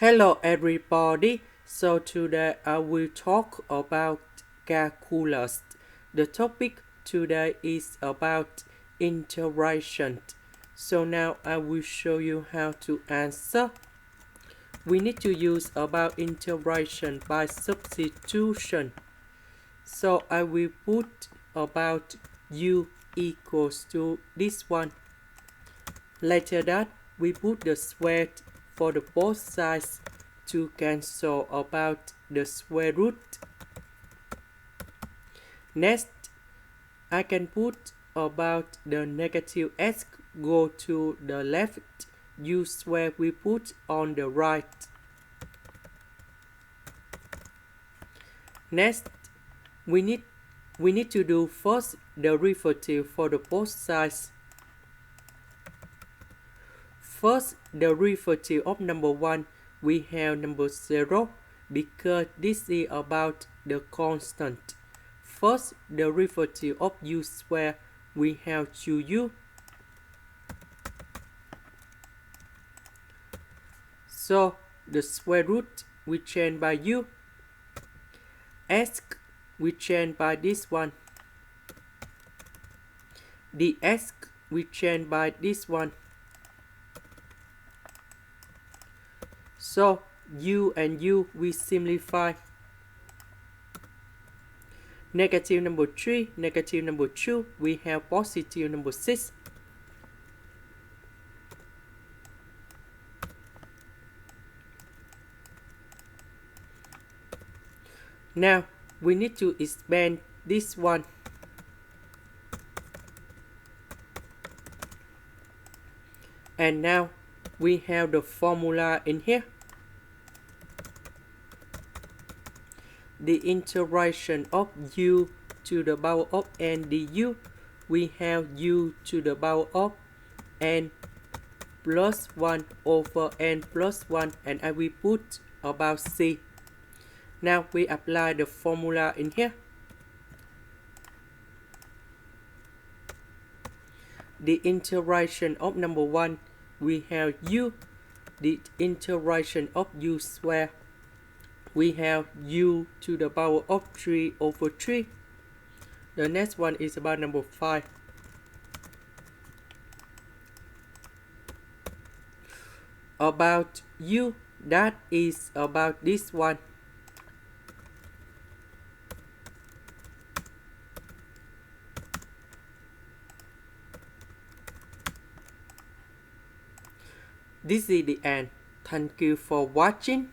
Hello everybody. So today I will talk about calculus. The topic today is about integration. So now I will show you how to answer. We need to use about integration by substitution. So I will put about u equals to this one. Later that we put the square for the both sides to cancel about the square root. Next, I can put about the negative x go to the left, u square we put on the right. Next, we need to do first the derivative for the both sides. First, the derivative of number 1, we have number 0 because this is about the constant. First, the derivative of u square, we have 2u. So, the square root, we change by u. X, we change by this one. The x, we change by this one. So, u and u we simplify. Negative number 3, negative number 2, we have positive number 6. Now, we need to expand this one. And now, we have the formula in here. The integration of u to the power of n du, we have u to the power of n plus 1 over n plus 1, and I will put about c. Now we apply the formula in here. The integration of number 1, we have u. The integration of u square, we have u to the power of 3 over 3. The next one is about number 5. About u, that is about this one. This is the end. Thank you for watching.